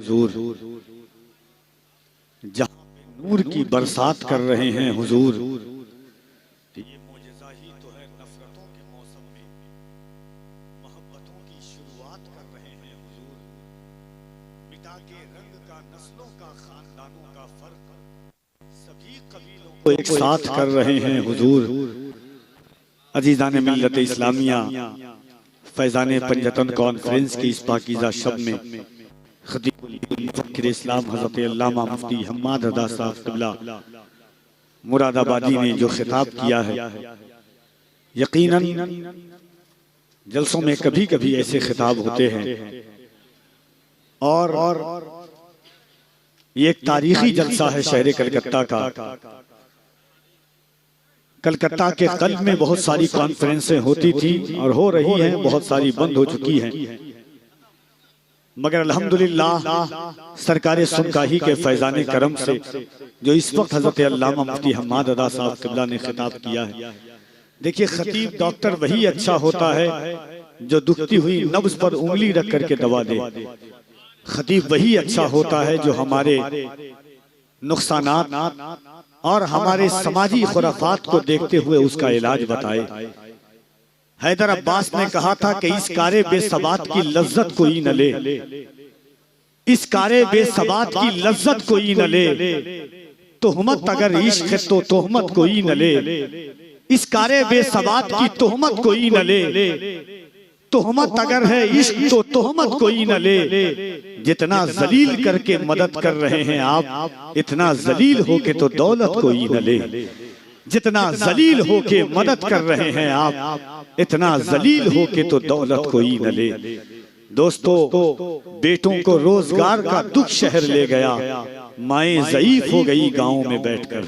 हुजूर, जहां नूर की बरसात कर रहे हैं हुजूर। ये मोजज़ा ही तो है, नफरतों के मौसम में मोहब्बतों की शुरुआत कर रहे हैं हुजूर। मिटा के रंग का, नस्लों का, खानदानों का फर्क, सभी कबीलों को एक साथ कर रहे हैं हुजूर। अजीज़ान मिल्लत इस्लामिया, फैज़ान पंजतन कॉन्फ्रेंस की इस पाकीज़ा शब में खतीब इस्लाम हज़रत अल्लामा मुफ्ती हम्माद रज़ा साहब क़िबला मुरादाबादी ने जो खिताब किया है, यकीनन जलसों में कभी कभी ऐसे खिताब होते हैं और ये एक तारीखी जलसा है शहर कलकत्ता का। कलकत्ता के कल्ब में बहुत सारी कॉन्फ्रेंसें होती थी और हो रही हैं, बहुत सारी बंद हो चुकी हैं, मगर अल्हम्दुलिल्लाह सरकारे सुनकाही के फैज़ाने करम से जो इस वक्त हज़रत अल्लामा मुफ्ती हम्माद रज़ा साहब क़िबला ने खिताब किया है। देखिए, खतीब डॉक्टर वही अच्छा होता है जो दुखती हुई नब्ज़ पर उंगली रख करके दवा दे। खतीब वही अच्छा होता है जो हमारे नुकसानात और हमारे समाजी खुराफात को देखते हुए उसका इलाज बताए। हैदर अब्बास ने कहा था कि इस कारे बेसबात की लज्जत कोई न ले, इस कारे बेसबात की लज्जत कोई न ले, तोहमत अगर इश्क है तो तोहमत कोई न ले, इस कारे बेसबात की तोहमत कोई न ले, तोहमत अगर है इश्क तो तोहमत कोई न ले। जितना जलील करके मदद कर रहे हैं आप, इतना जलील होके तो दौलत कोई न ले। जितना जलील होके मदद कर रहे हैं आप, इतना जलील होके तो दौलत कोई न ले। दोस्तों, बेटों को रोजगार का दुख शहर ले गया, माएं ज़ईफ हो गई गाँव में बैठकर।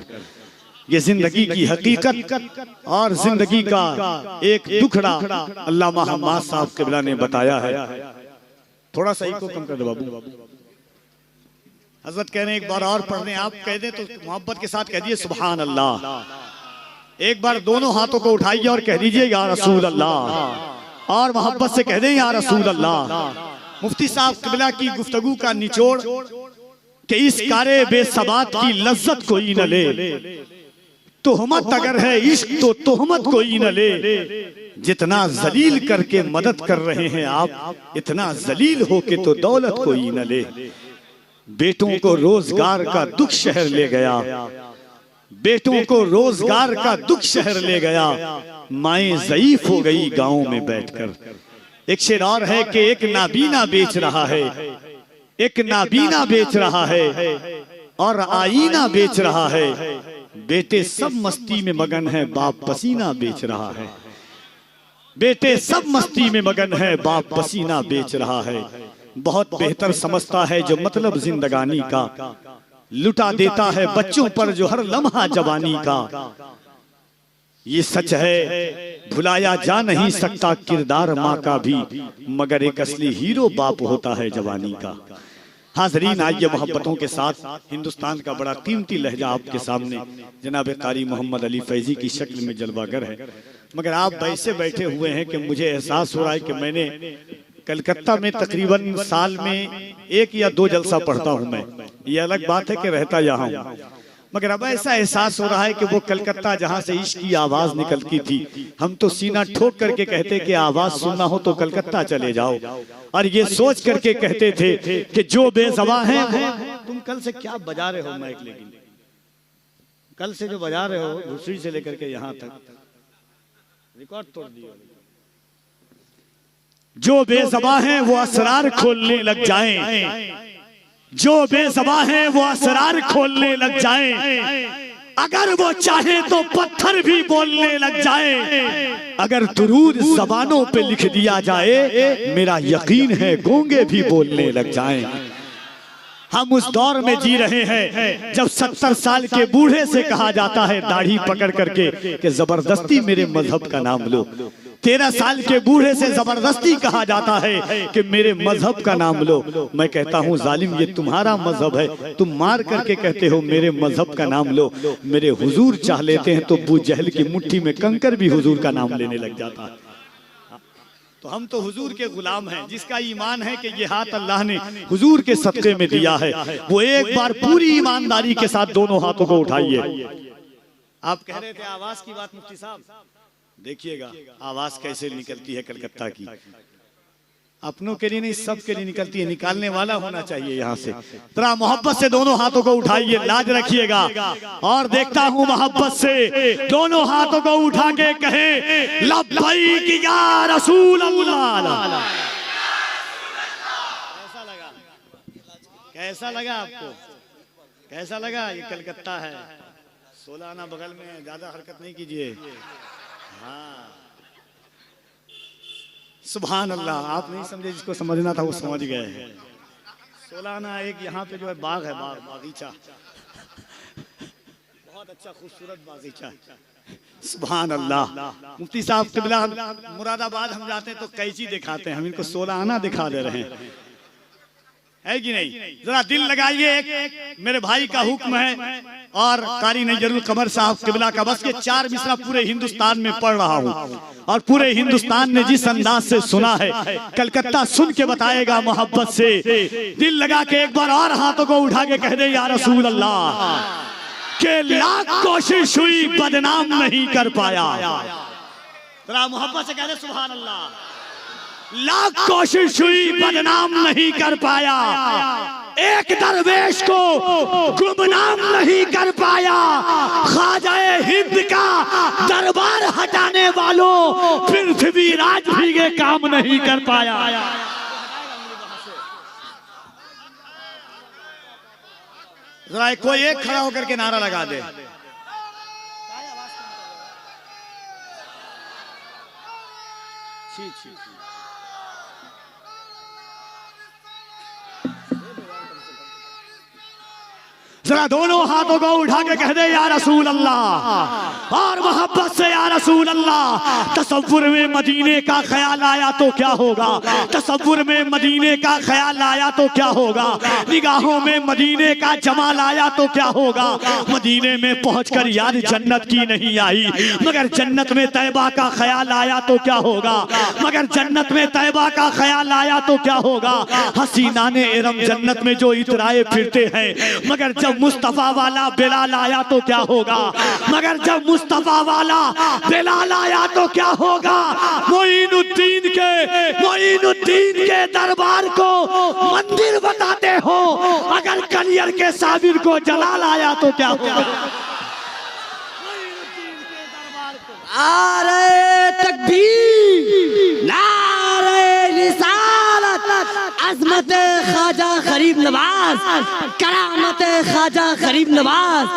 ये जिंदगी की हकीकत और जिंदगी का एक दुखड़ा अल्लामा हम्माद साहब क़िबला ने बताया है। थोड़ा सा को कम कर दो बाबू। हजरत कह रहे हैं एक बार और पढ़ने, आप कह दें तो मोहब्बत के साथ कह दिए सुभान अल्लाह। एक बार दोनों हाथों को उठाइए और कह दीजिए या रसूल अल्लाह, और मोहब्बत से कह दें या रसूल अल्लाह। मुफ्ती साहब क़िबला की गुफ्तगू का निचोड़ कि इस कारे बेसबात की लज्जत कोई न ले, तोहमत अगर है इश्क तो तोहमत कोई न ले। जितना जलील करके मदद कर रहे हैं आप, इतना जलील होके तो दौलत कोई न ले। बेटों को रोजगार का दुख शहर ले गया, बेटों को रोजगार का दुख शहर ले गया, माएं ज़ईफ हो गई गाँव में बैठकर। एक शेर और है कि एक नाबीना बेच रहा है, एक नाबीना बेच रहा है और आईना बेच रहा है। बेटे सब मस्ती में मगन है, बाप पसीना बेच रहा है। बेटे सब मस्ती में मगन है, बाप पसीना बेच रहा है। बहुत बेहतर समझता है जो मतलब जिंदगानी का, लुटा देता है बच्चों पर जो हर लम्हा जवानी का। ये सच है भुलाया जा नहीं सकता किरदार माँ का भी, मगर एक असली हीरो बाप होता है जवानी का। हाज़रीन, आइए मोहब्बतों के साथ हिंदुस्तान का बड़ा कीमती लहजा आपके सामने जनाब कारी मोहम्मद अली फैजी की शक्ल में जलवागर है, मगर आप वैसे बैठे हुए हैं कि मुझे एहसास हो रहा है कि मैंने कलकत्ता में तकरीबन साल में 1 या 2 जलसा पढ़ता हूं मैं। ये अलग बात है कि रहता यहाँ हूं, मगर अब ऐसा एहसास हो रहा है कि वो कलकत्ता जहाँ से इश्क की आवाज निकलती थी, हम तो सीना ठोक करके कहते कि आवाज सुनना हो तो कलकत्ता चले जाओ, और ये सोच करके कहते थे कि जो बेज़बां हैं। तुम कल से क्या बजा रहे हो माइक, लेकिन कल से जो बजा रहे हो दूसरी से लेकर के यहाँ तक रिकॉर्ड तोड़ दिया। जो बेज़बां हैं वो असरार खोलने लग जाएं, जो बेज़बां हैं वो असरार खोलने लग जाएं। अगर वो चाहे तो पत्थर भी बोलने लग जाए। अगर दुरूद ज़बानों पे लिख दिया जाए, मेरा यकीन है गूंगे भी बोलने लग जाएं। हम उस दौर में जी रहे हैं जब 70 साल के बूढ़े से कहा जाता है दाढ़ी पकड़ करके कि जबरदस्ती मेरे मजहब का नाम लो। 13 साल के बूढ़े से जबरदस्ती कहा जाता है कि मेरे मजहब का नाम लो। मैं कहता हूँ जालिम, ये तुम्हारा मजहब है, तुम मार करके कहते हो मेरे मजहब का नाम लो। मेरे हुजूर चाह लेते हैं तो अबू जहल की मुट्ठी में कंकर भी हुजूर का नाम लेने लग जाता है। तो हम तो हुजूर के गुलाम हैं। जिसका ईमान है कि ये हाथ अल्लाह ने हुजूर के सदक़े में दिया है, वो एक बार पूरी ईमानदारी के साथ दोनों हाथों को उठाइए। आप कह रहे थे आवाज की बात मुफ्ती साहब, देखिएगा आवाज कैसे निकलती है कलकत्ता की। अपनों के लिए नहीं, सब के लिए निकलती है। निकालने वाला होना चाहिए यहाँ से। जरा मोहब्बत से दोनों हाथों को उठाइए, लाज रखिएगा। और देखता हूँ मोहब्बत से दोनों हाथों को उठा के कहे लब्बैक या रसूल अल्लाह। कैसा लगा? कैसा लगा आपको? कैसा लगा? ये कलकत्ता है, 16 आना बगल में, ज्यादा हरकत नहीं कीजिए। हाँ सुभान अल्लाह। आप नहीं समझे, जिसको समझना था वो समझ गए। 16 आना एक यहाँ पे जो है बाग है, बागीचा, बहुत अच्छा खूबसूरत बागीचा। सुभान अल्लाह। मुफ्ती साहब किबला मुरादाबाद हम जाते हैं तो कैची दिखाते हैं, हम इनको 16 आना दिखा दे रहे हैं, है कि नहीं? जरा दिल लगाइए, मेरे भाई का हुक्म है और कारी नजरुल कमर साहब किबला का बस के 4 मिसरा पूरे हिंदुस्तान में पढ़ रहा हूँ और पूरे हिंदुस्तान ने जिस अंदाज से सुना है, कलकत्ता सुन के बताएगा मोहब्बत से। दिल लगा के एक बार और हाथों को उठा के कह दे या रसूल अल्लाह, के लाख कोशिश हुई बदनाम नहीं कर पाया। जरा मोहब्बत से कह दे सुभान अल्लाह। लाख कोशिश हुई बदनाम नहीं कर पाया, एक दरवेश को गुमनाम नहीं कर पाया। ख्वाजाए हिंद का दरबार हटाने वालों पृथ्वी राज भी ये काम नहीं कर पाया। जरा कोई एक खड़ा होकर के नारा लगा दे। छी छी जरा दोनों हाथों को उठा के कह दे या रसूल अल्लाह, और मोहब्बत से या रसूल अल्लाह। तसव्वुर में मदीने का ख्याल आया तो क्या होगा, तसव्वुर में मदीने का ख्याल आया तो क्या होगा, निगाहों में मदीने का जमाल आया तो क्या होगा। मदीने में पहुंचकर याद जन्नत की नहीं आई, मगर जन्नत में तैबा का ख्याल आया तो क्या होगा, मगर जन्नत में तैबा का ख्याल आया तो क्या होगा। हसीना ने इरम जन्नत में जो इतराए फिरते हैं, मगर जब मुस्तफा वाला बिलाल आया तो क्या होगा, मगर जब मुस्तफा वाला बिलाल आया तो क्या होगा। मोइनुद्दीन के दरबार को मंदिर बताते हो, अगर कलियर के साबिर को जलाल आया तो क्या होगा। नारे तकबीर, नारे रिसालत, अज़मत ख्वाजा गरीब नवाज, करामत ख्वाजा गरीब नवाज,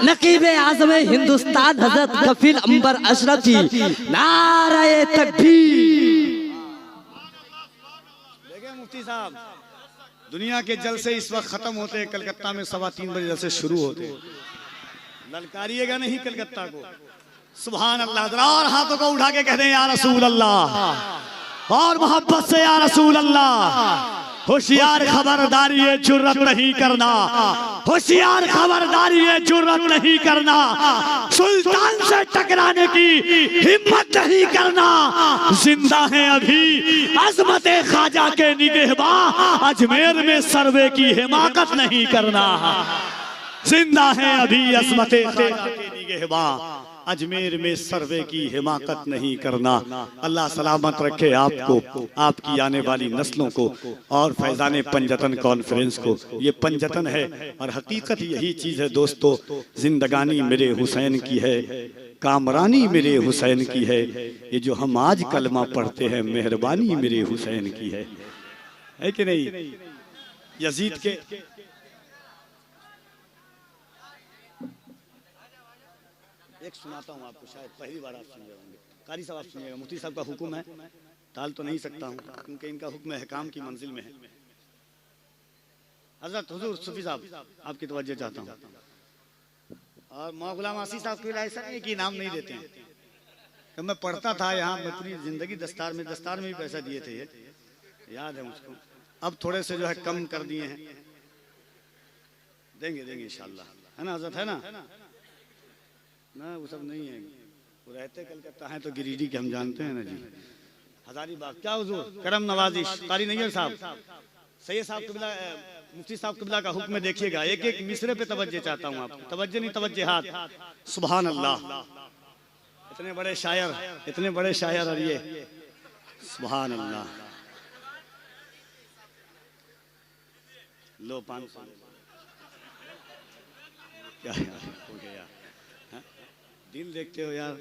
नकीब आज़म हिंदुस्तान हज़रत कफील अंबर अशरफ जी, नारे तकबीर। देखिए मुफ्ती साहब, दुनिया के जलसे इस वक्त खत्म होते हैं, कलकत्ता में 3:15 बजे जलसे शुरू होते हैं। ललकारिएगा नहीं कलकत्ता को। सुभान अल्लाह। और हाथों को उठा के कह दें या रसूल अल्लाह, और मोहब्बत से या रसूल अल्लाह। होशियार खबरदारी ये जुर्रत नहीं करना, होशियार खबरदारी ये जुर्रत नहीं करना, सुल्तान से टकराने की हिम्मत नहीं करना। जिंदा है अभी अज़मत ख्वाजा के निगहबान, अजमेर में सर्वे की हिमाकत नहीं करना। जिंदा है अभी अज़मत ख्वाजा के निगहबान, अजमेर में सर्वे की हिमाकत नहीं करना। अल्लाह सलामत रखे आपको, आपकी आने वाली नस्लों को और फैजान पंजतन कॉन्फ्रेंस को। ये पंजतन है और हकीकत यही चीज़ है दोस्तों। जिंदगानी मेरे हुसैन की है, कामरानी मेरे हुसैन की है। ये जो हम आज कलमा पढ़ते हैं, मेहरबानी मेरे हुसैन की है कि नहीं। यजीद के एक सुनाता हूँ आपको, शायद पहली बार आप सुन होंगे। कारी साहब आप सुनिएगा, मुफ्ती साहब का हुक्म है, टाल तो नहीं सकता हूँ क्योंकि इनका हुक्म है, काम की मंजिल में है। हजरत हुजूर सूफी साहब आपकी तवज्जो चाहता हूँ। और मौला गुलाम आसी साहब के लिए ऐसा नहीं कि नाम नहीं देते हैं। जब मैं पढ़ता था यहाँ, मैं पूरी जिंदगी दस्तार में भी पैसा दिए थे, याद है मुझको। अब थोड़े से जो है कम कर दिए हैं, देंगे इंशाल्लाह, है ना हजरत, है ना वो सब नहीं है। वो रहते कलकत्ता हैं तो गिरिडीह के हम जानते हैं ना जी। हजारीबाग। क्या हुजूर, करम नवाजी कारी नैयर साहब, सैयद साहब कबिला, मुफ्ती साहब कबिला का हुक्म देखिएगा। एक एक मिसरे पे तवज्जो चाहता हूँ, आप तवज्जो नहीं तवज्जुहात। सुभान अल्लाह, इतने बड़े शायर, इतने बड़े शायर, और ये सुभान अल्लाह। लो 500 क्या यार हो गया, दिल देखते हो यार।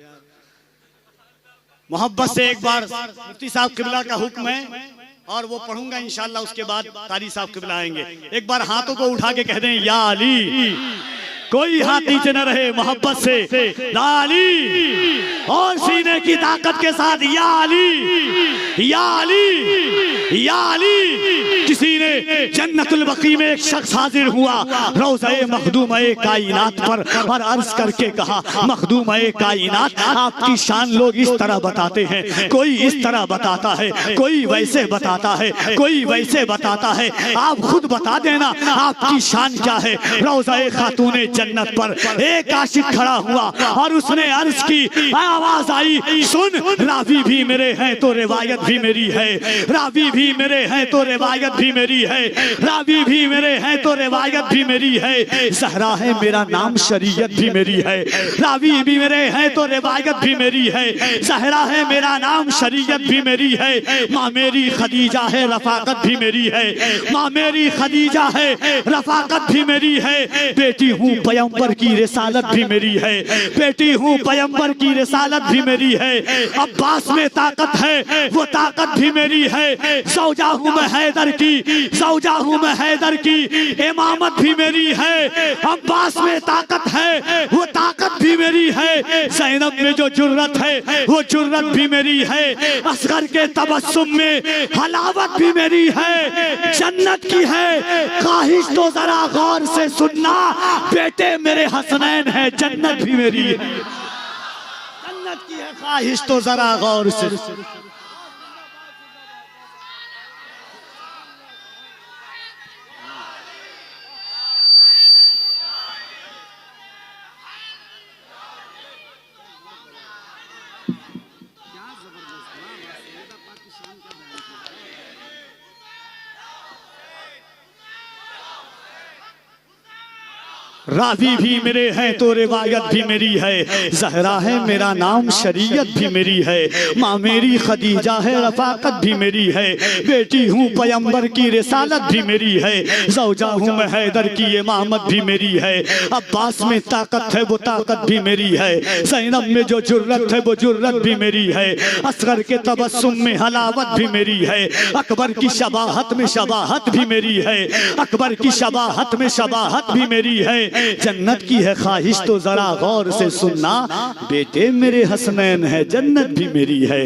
मोहब्बत से एक बार मुफ्ती साहब किबला का हुक्म है और वो पढ़ूंगा इंशाल्लाह, उसके बाद कारी साहब किबला आएंगे। एक बार हाथों को उठा के कह दें या अली, कोई हाथ नीचे न रहे, मोहब्बत से या अली, और सीने की ताकत के साथ या अली, या अली, या अली। किसी ने जन्नतुल बकी में एक शख्स हाजिर हुआ रोज़े मखदूम-ए कायनात पर और अर्ज करके कहा, मखदूम-ए कायनात, आपकी शान लोग इस तरह बताते हैं, कोई इस तरह बताता है, कोई वैसे बताता है, कोई वैसे बताता है, आप खुद बता देना आपकी शान क्या है। रोज़े खातूने जन्नत पर एक आशिक खड़ा हुआ और उसने अर्ज की, आवाज आई, सुन, रावी भी मेरे हैं तो रिवायत भी मेरी है, रावी भी मेरे हैं तो रिवायत भी मेरी है, रावी भी मेरे हैं तो रिवायत भी मेरी है। ज़हरा है मेरा नाम, शरीयत भी मेरी है, रावी भी मेरे हैं तो रिवायत भी मेरी है। ज़हरा है मेरा नाम, शरीयत भी मेरी है। माँ मेरी खदीजा है, रफाकत भी मेरी है, माँ मेरी खदीजा है, रफाकत भी मेरी है। बेटी हूँ पैगंबर की रिसालत भी मेरी है, बेटी हूँ पैगंबर की रिसालत भी मेरी है। अब्बास में ताकत है, वो ताकत भी मेरी है। सौजा हूँ मैं हैदर की, सौजा हूँ मैं हैदर की, इमामत भी मेरी है। अब्बास में ताकत है, वो ताकत भी मेरी है। ज़ैनब में जो जुर्रत है, वो जुर्रत भी मेरी है। असगर के तबस्सुम में हलावत भी मेरी है। जन्नत की है ख्वाहिश तो जरा गौर से सुनना, बेटे मेरे हसनैन है, जन्नत भी मेरी है। जन्नत की है ख्वाहिश तो जरा गौर से। रावी भी मेरे हैं तो रिवायत भी मेरी है। ज़हरा है मेरा नाम, शरीयत भी मेरी है। माँ मेरी खदीजा है, रफाकत भी मेरी है। बेटी हूँ पैगंबर की रिसालत भी मेरी है। ज़ौजा हूँ मैं हैदर की, इमामत भी मेरी है। अब्बास में ताकत है, वो ताकत भी मेरी है। ज़ैनब में जो जुर्रत है, वो जुर्रत भी मेरी है। असगर के तबस्सुम में हलावत भी मेरी है। अकबर की शबाहत में शबाहत भी मेरी है। अकबर की शबाहत में शबाहत भी मेरी है। जन्नत की है ख्वाहिश तो जरा गौर से सुनना, बेटे मेरे हसनैन है, जन्नत भी मेरी है।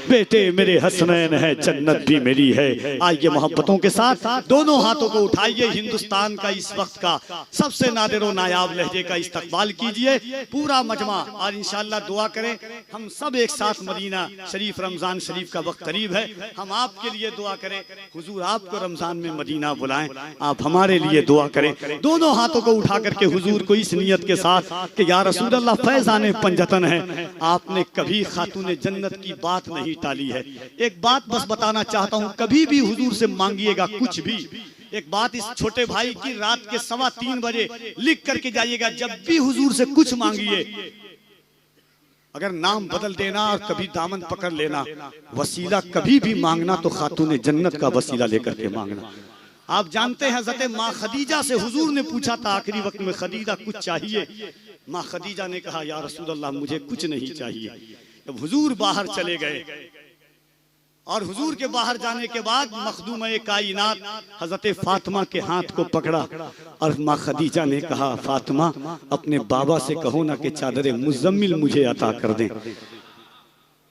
बेटे मेरे हसनैन है, जन्नत भी मेरी है। आइए मोहब्बतों के साथ दोनों हाथों को उठाइए, हिंदुस्तान का इस वक्त का सबसे नादिर नायाब लहजे का इस्तकबाल कीजिए पूरा मजमा, और इंशाअल्लाह दुआ करें हम सब एक साथ। मदीना शरीफ, रमजान शरीफ का वक्त करीब है, हम आपके लिए दुआ करें, हुजूर आपको रमजान में मदीना बुलाएं, आप हमारे लिए दुआ करें। दोनों हाथों को उठा करके हुजूर को इस नियत के साथ कि या रसूल अल्लाह फैज़ाने पंजतन है, आपने कभी खातूने जन्नत की बात नहीं टाली है। एक बात बस बताना चाहता हूँ, कभी भी हुजूर से मांगिएगा कुछ भी, एक बात इस छोटे भाई की रात के 3:15 बजे लिख करके जाइएगा, जब भी हुजूर से कुछ मांगिए, अगर नाम बदल देना और कभी दामन पकड़ लेना, वसीला कभी भी मांगना तो खातूने जन्नत का वसीला लेकर के मांगना। आप जानते हैं हज़रत माँ खदीजा से हुजूर ने पूछा था आखिरी वक्त में, खदीजा कुछ चाहिए? माँ खदीजा ने कहा या रसूल अल्लाह मुझे कुछ नहीं चाहिए। जब हुजूर बाहर चले गए और हुजूर के बाहर जाने के बाद मखदूम-ए कायनात हज़रत फातिमा के हाथ को पकड़ा और माँ खदीजा ने कहा, फातिमा अपने बाबा से कहो ना कि चादर मुज़म्मिल मुझे अता कर दें।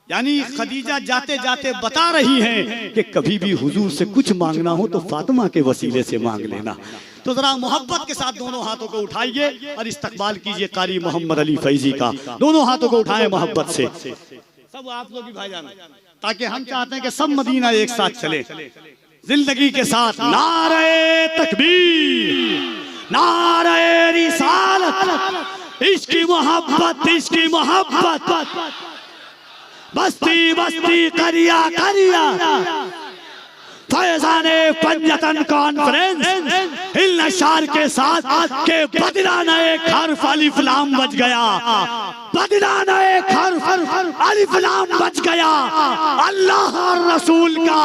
यानी खदीजा जाते जाते बता रही हैं कि कभी भी हुजूर से कुछ मांगना हो तो फातिमा के वसीले से मांग लेना। तो जरा मोहब्बत के साथ दोनों हाथों को उठाइए और इस्तकबाल कीजिए कारी मोहम्मद अली फैजी का। दोनों हाथों को उठाएं मोहब्बत से, सब आप लोग भी भाईजान, ताकि हम चाहते हैं कि सब मदीना एक साथ चले जिंदगी के साथ। नारे तकबीर, नारे रिसालत, इसकी मोहब्बत, इसकी मोहब्बत। बस्ती बस्ती करिया करिया फैजाने पंजतन कॉन्फ्रेंस इन अशार के साथ के बदलाना एक हर्फ अलिफ लाम बच गया, बदलाना एक हर्फ अलिफ लाम बच गया, अल्लाह और रसूल का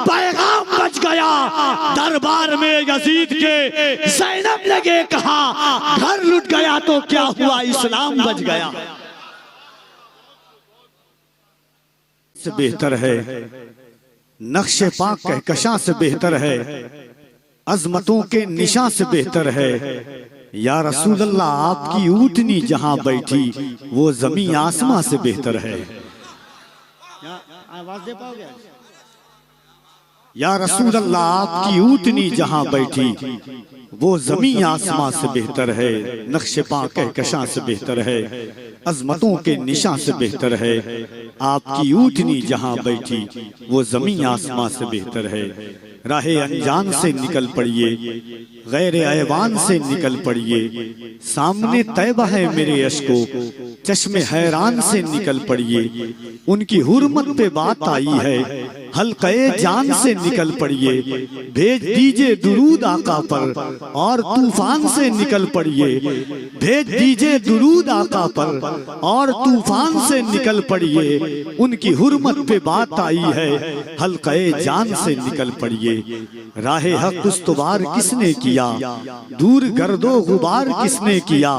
पैगाम बच गया। दरबार में यजीद के ज़ैनब लगे कहा घर लुट गया तो क्या हुआ इस्लाम बच गया। से बेहतर है नक्शे पाक कहकशां से बेहतर है, अजमतों के निशान से बेहतर है। या रसूल अल्लाह आपकी ऊँटनी जहां बैठी वो जमीन आसमां से बेहतर है। आवाज दे पाओगे? या रसूल अल्लाह आपकी ऊँटनी जहां बैठी वो जमीन आसमां से बेहतर है, नक्शे पाक कहकशां से बेहतर है, अजमतों के निशान से बेहतर है। आपकी ऊँटनी जहां बैठी वो जमीन आसमां से बेहतर है। राहे अनजान से निकल पड़िए, गैर ऐवान से निकल पड़िए, सामने तैबा है मेरे अश्को, चश्मे हैरान से निकल पड़िए। उनकी हुर्मत पे बात आई है, हल्क़े जान से निकल पड़िए। भेज दीजिए दुरूद आका पर और तूफान से निकल पड़िए, भेज दीजिए दुरूद आका पर और तूफान से निकल पड़िए। उनकी हुर्मत पे बात आई है, हल्क़े जान से निकल पड़िए। राहे हक उस्तवार किसने किया, दूर गर्दो गुबार किसने किया।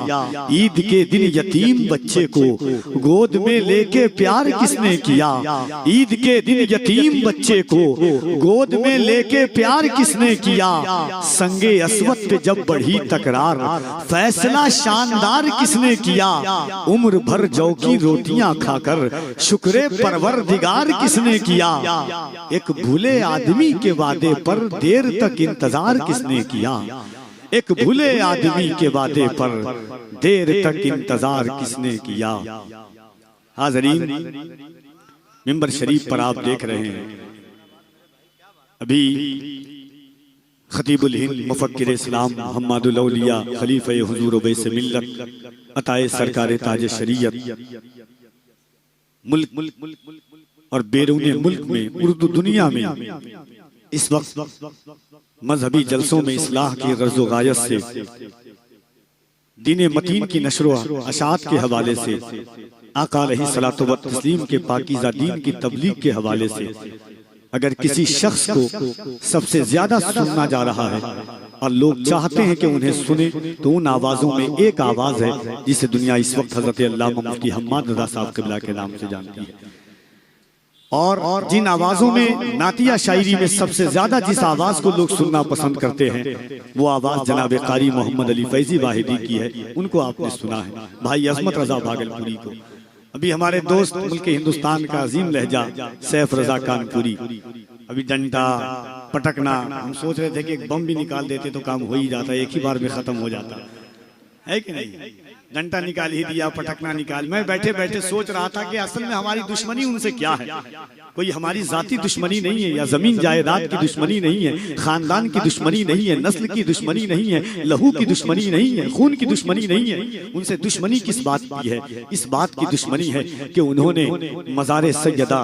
ईद के दिन यतीम बच्चे को गोद में लेके प्यार किसने किया, ईद के दिन यतीम बच्चे को गोद में लेके प्यार किसने किया। संगे अस्वत पे जब बढ़ी तकरार फैसला शानदार किसने किया। उम्र भर जौ की रोटियां खाकर शुक्रे परवरदिगार किसने किया। एक भूले आदमी के वादे पर देर तक इंतजार किसने किया, एक भूले आदमी के वादे पर देर तक इंतजार किसने किया। हाज़रीन, मिंबर शरीफ पर आप देख रहे हैं अभी खतीबुल हिंद मुफक्किर इस्लाम मुहम्मदुल औलिया खलीफा हुजूर वैसे मिल्लत अताए सरकार ताज शरीयत मुल्क और बैरूने मुल्क में उर्दू दुनिया में इस वक्त मजहबी जलसों में इस्लाह की गर्ज़ो गायत से दीन मतीन की नशरो अशात के हवाले से आका अलैहिस्सलातु व तस्लीम के पाकीज़ा दीन की तबलीग के हवाले से अगर किसी शख्स को सबसे ज्यादा सुनना जा रहा है और लोग चाहते हैं कि उन्हें सुने तो उन आवाजों में एक आवाज है जिसे दुनिया इस वक्त हजरत अल्लामा मुफ्ती हम्माद रज़ा साहब क़िबला के नाम से जानती है। और जिन आवाजों में नातिया शायरी में सबसे ज्यादा जिस आवाज को लोग सुनना पसंद करते हैं वो आवाज जनाब कारी मोहम्मद अली फैजी वाहिदी की है। उनको आपने सुना है, भाई अजमत रजा भागलपुरी को। अभी हमारे दोस्त मुल्क हिंदुस्तान का अजीम लहजा सैफ रजा कानपुरी, अभी डंडा पटकना, हम सोच रहे थे कि एक बम भी निकाल देते तो काम हो ही जाता, एक ही बार में खत्म हो जाता है कि नहीं। डंडा निकाल ही दिया, पटकना निकाल। मैं बैठे बैठे सोच रहा था कि असल में हमारी दुश्मनी उनसे क्या है। कोई हमारी जाती दुश्मनी नहीं है, या जमीन जायदाद की दुश्मनी नहीं है, खानदान की दुश्मनी नहीं है, नस्ल की दुश्मनी नहीं है, लहू की दुश्मनी नहीं है, खून की दुश्मनी नहीं है। उनसे दुश्मनी किस बात की है? इस बात की दुश्मनी है कि उन्होंने मज़ार सैयदा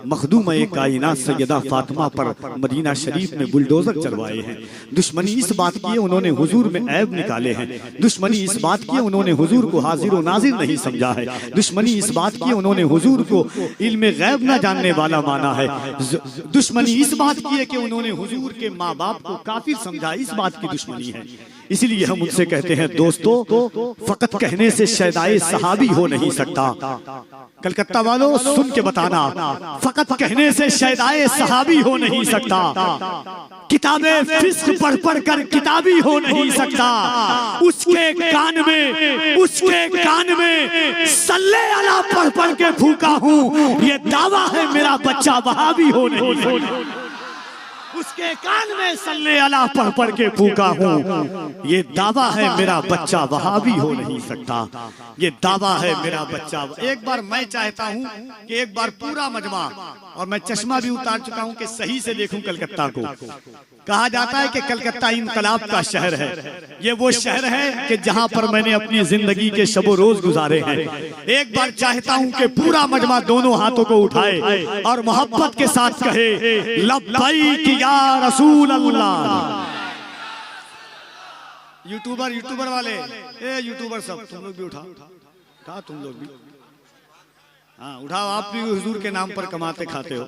मखदूम कायनात सैयदा फातिमा पर मदीना शरीफ में बुलडोजर चलवाए हैं। दुश्मनी इस बात की है उन्होंने हुजूर में ऐब निकाले हैं। दुश्मनी इस बात की है उन्होंने हुजूर को हाजिर व नाजिर नहीं समझा है। दुश्मनी इस बात की है उन्होंने हुजूर को इल्मे गैब न जानने वाला माना है। दुश्मनी इस बात की है कि उन्होंने हुजूर के माँ बाप को काफिर समझा, इस बात की दुश्मनी है। इसलिए हम उनसे कहते हैं दोस्तों, फकत कहने से शैदाए सहाबी हो नहीं सकता। कलकत्ता वालों सुन के बताना, फकत कहने से शैदाए सहाबी हो नहीं सकता। किताबें फिस्क पढ़ पढ़ कर किताबी हो नहीं सकता। उसके कान में सल्ले अला पढ़ पढ़ के फूका हूँ, ये दावा है मेरा बच्चा वहाबी हो नहीं सकता। उसके कान में सल्ले अला पढ़ पढ़ के फूका हूँ, ये दावा है मेरा बच्चा वहाबी हो नहीं सकता। ये दावा है मेरा बच्चा। एक बार मैं चाहता हूँ कि एक बार पूरा मजमा, और मैं चश्मा भी उतार चुका हूँ कि सही से देखूं कलकत्ता को। कहा जाता है कि कलकत्ता इनकलाब का शहर है, ये वो शहर है कि जहां पर मैंने अपनी जिंदगी के शबो रोज गुजारे हैं। एक बार चाहता हूं कि पूरा मजमा दोनों हाथों को उठाए और मोहब्बत के साथ कहे लब्बैक या रसूल अल्लाह। यूट्यूबर वाले, ए यूट्यूबर सब तुम लोग भी उठाओ, तुम लोग भी हाँ उठाओ, आप भी हुजूर के नाम पर कमाते खाते हो।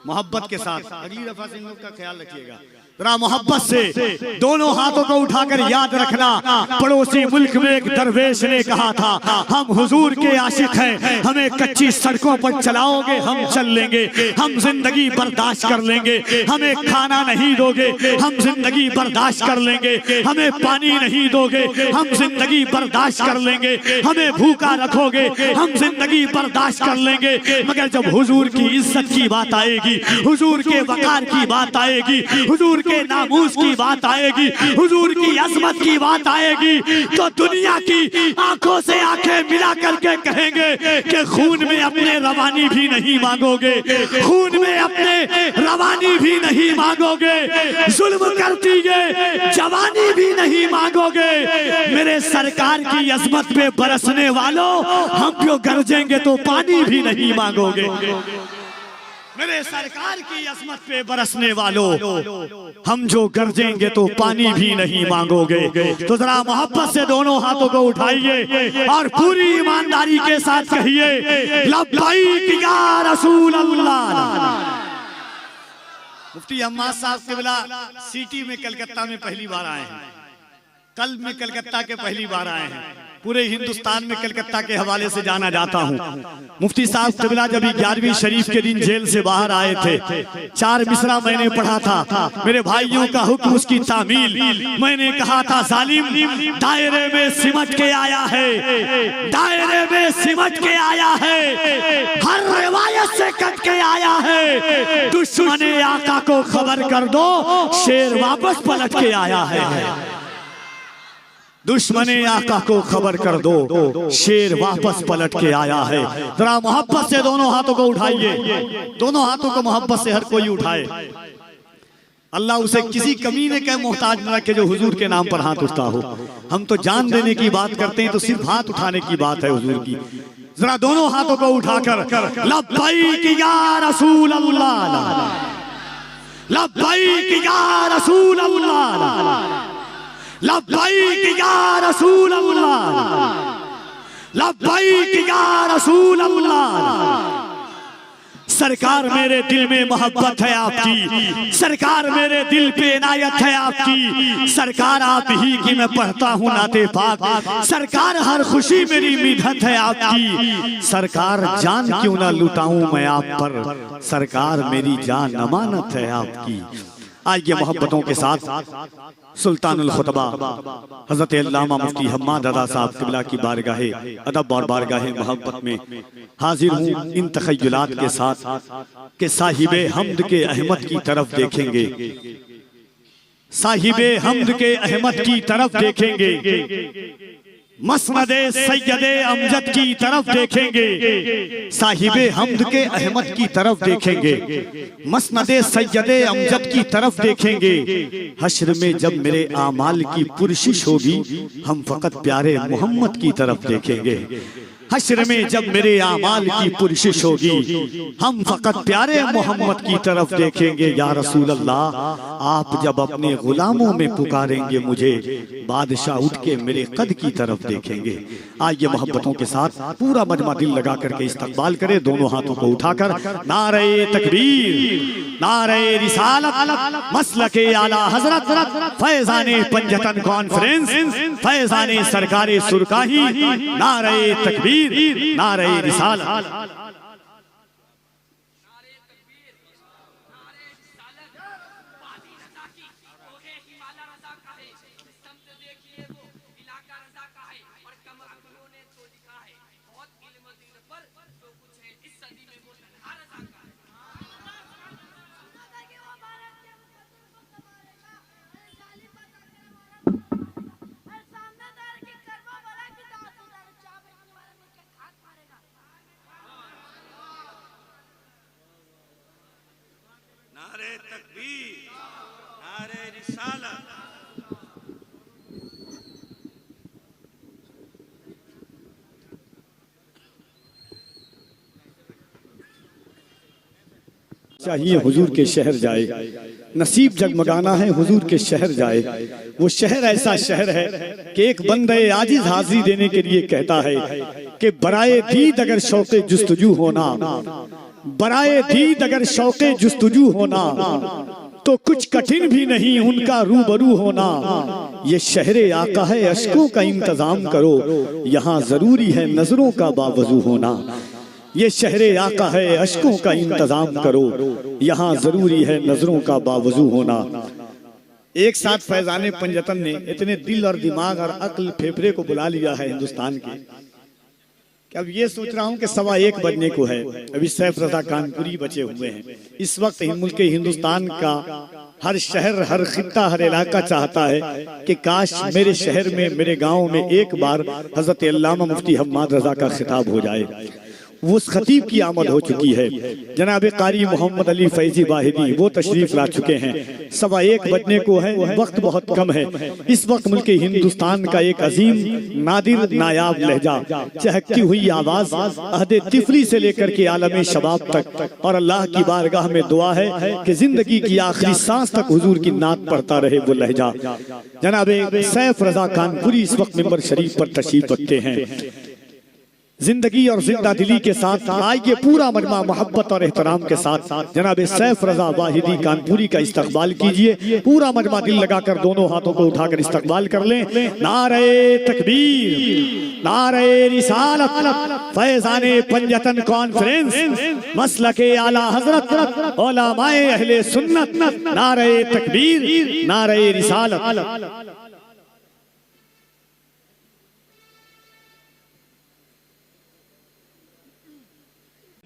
मोहब्बत के साथ अगली दफा से इन लोग का ख्याल रखिएगा। जरा मोहब्बत से दोनों हाथों को उठाकर याद रखना, पड़ोसी मुल्क में एक दरवेश ने कहा था हम हुजूर के आशिक हैं, हमें कच्ची सड़कों पर चलाओगे हम चल लेंगे, हम जिंदगी बर्दाश्त कर लेंगे, हमें खाना नहीं दोगे हम जिंदगी बर्दाश्त कर लेंगे, हमें पानी नहीं दोगे हम जिंदगी बर्दाश्त कर लेंगे, हमें भूखा रखोगे हम जिंदगी बर्दाश्त कर लेंगे, मगर जब हुजूर की इज्जत की बात आएगी, हुजूर के वकार की बात आएगी, हुजूर के नामूस की बात आएगी, हुजूर की अजमत की बात आएगी, तो दुनिया की आंखों से आंखें मिला करके कहेंगे कि खून में अपने रवानी भी नहीं मांगोगे, खून में अपने रवानी भी नहीं मांगोगे, जुल्म करती है जवानी भी नहीं मांगोगे। मेरे सरकार की अजमत पे बरसने वालों, हम क्यों गरजेंगे तो पानी भी नहीं मांगोगे। मेरे सरकार की अजमत पे बरसने वालों, हम जो गरजेंगे तो पानी भी नहीं मांगोगे। तो जरा मोहब्बत से दोनों हाथों को उठाइए और पूरी ईमानदारी के साथ कहिए लब्बैक या रसूल अल्लाह। मुफ्ती अम्माद साहब क़िबला सिटी में कलकत्ता में पहली बार आए हैं, कल में कलकत्ता के पहली बार आए हैं। पूरे हिंदुस्तान में कलकत्ता के हवाले से जाना जाता हूँ। मुफ्ती साहब क़िबला जब 11वीं शरीफ के दिन जेल से बाहर आए थे, 4 मिसरा मैंने पढ़ा था, मेरे भाइयों का हुक्म उसकी तामील। मैंने कहा था जालिम दायरे में सिमट के आया है, दायरे में सिमट के आया है, हर रिवायत से कट के आया है, दुश्मने आका को खबर कर दो शेर वापस पलट के आया है। दुश्मने आका को खबर कर दो शेर वापस पलट के आया है। जरा मोहब्बत से दोनों हाथों को उठाइए, दोनों हाथों को मोहब्बत से हर कोई उठाए। अल्लाह उसे किसी कमीने के मोहताज न रखे जो हुजूर के नाम पर हाथ उठता हो। हम तो जान देने की बात करते हैं, तो सिर्फ हाथ उठाने की बात है हुजूर की। जरा दोनों हाथों को उठाकर लब्बैक या रसूल अल्लाह, लब्बैक या रसूल अल्लाह, लब्बैक या रसूल अल्लाह, लब्बैक या रसूल अल्लाह। सरकार मेरे दिल में मोहब्बत है आपकी, सरकार मेरे दिल पे इनायत है आपकी, सरकार आप ही की मैं पढ़ता हूँ नाते पाक, सरकार हर खुशी मेरी मिन्नत है आपकी, सरकार जान क्यों ना लुटाऊं मैं आप पर, सरकार मेरी जान अमानत है आपकी। आइए मोहब्बतों के साथ सुल्तानुल खुतबा हजरत अल्लामा मुफ्ती हम्माद रज़ा साहब क़िबला की बारगाहे अदब और बारगाहे मोहब्बत में हाजिर हूँ इन तख़य्युलात के साथ कि साहिबे हमद के अहमद की तरफ देखेंगे, साहिबे हमद के अहमद की तरफ देखेंगे, मसनदे सैयदे अमजद की तरफ देखेंगे, साहिबे हमद के अहमद की तरफ देखेंगे, मसनदे सैयदे अमजद की तरफ देखेंगे। हश्र में जब मेरे आमाल की पुरशिश होगी, हम फकत प्यारे मोहम्मद की तरफ देखेंगे। हश्र में जब मेरे आमाल की पुरशिश होगी, हम फकत प्यारे मोहम्मद की तरफ देखेंगे। या रसूल अल्लाह, आप जब अपने गुलामों में पुकारेंगे मुझे, बादशाह उठ के मेरे कद की तरफ देखेंगे। आइए मोहब्बतों के साथ पूरा मजमा दिल लगा करके इस्तकबाल करे, दोनों हाथों को उठाकर नारे तकबीर, नारे रिसालत, मसलके आला हजरत, फैजाने पंजतन कॉन्फ्रेंस, फैजाने सरकारे सुरकाही, नारे तकबीर, नारे रिसालत। चाहिए हुजूर के शहर जाए, नसीब जगमगाना है हुजूर के शहर जाए। वो शहर ऐसा शहर है कि एक बंदे आजिज हाजिरी देने के लिए कहता है कि बराए दीद अगर शौक़े जुस्तजू होना, बराए दीद अगर शौक़े जुस्तजू होना, तो कुछ कठिन भी नहीं उनका रूबरू होना। ये शहरे आका है अश्कों का इंतजाम करो, यहाँ जरूरी है नजरों का बावजू होना। ये शहरे आका है अश्कों का इंतजाम करो, यहाँ जरूरी है नजरों का बावजू होना। एक साथ फैजाने पंजतन ने इतने दिल और दिमाग और अक्ल फेफड़े को बुला लिया है हिंदुस्तान के, कि अब ये सोच रहा हूँ कि 1:15 बजने को है, अभी सैफ रजा कानपुरी बचे हुए हैं। इस वक्त मुल्क हिंदुस्तान का हर शहर, हर खित्ता, हर इलाका चाहता है कि काश मेरे शहर में, मेरे गांव में एक बार हजरत अल्लामा मुफ्ती हम्माद रजा का खिताब हो जाए। उस खतीब की आमद हो चुकी है, जनाब कारी मोहम्मद अली फैजी वाहिदी, वो तशरीफ ला चुके हैं। 1:15 बजने को है, वक्त बहुत कम है। इस वक्त मुल्क हिंदुस्तान का एक अजीम नादिर नायाब लहजा, चहकती हुई आवाज, अहदे तिफली से लेकर के आलम शबाब तक, और अल्लाह की बारगाह में दुआ है कि जिंदगी की आखिरी सांस तक हुजूर की नात पढ़ता रहे वो लहजा। जनाब सैफ रजा कानपुरी इस वक्त मिंबर शरीफ पर तशरीफ रखते हैं। जिंदगी और जिंदा दिली के साथ आइए पूरा मजमा मोहब्बत और एहतराम के साथ जनाब सैफ रजा वाहिदी कानपुरी का इस्तकबाल कीजिए। पूरा मजमा दिल लगाकर दोनों हाथों को उठाकर इस्तकबाल कर लें। नारे तकबीर, नारे रिसालत, फैजाने पंजतन कॉन्फ्रेंस, मसलके आला हजरत, उलमाए अहले सुन्नत, नारे तकबीर, नारे रिसालत।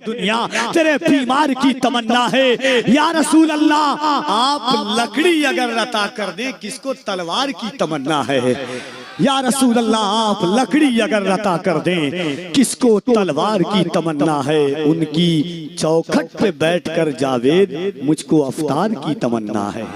दुनिया तेरे बीमार की तमन्ना है या रसूल अल्लाह, आप लकड़ी अगर लता कर दें किसको तलवार की तमन्ना है। या रसूल अल्लाह, आप लकड़ी अगर लता कर दें किसको तलवार की तमन्ना है। उनकी चौखट पे बैठकर जावेद, मुझको अफ्तार की तमन्ना है।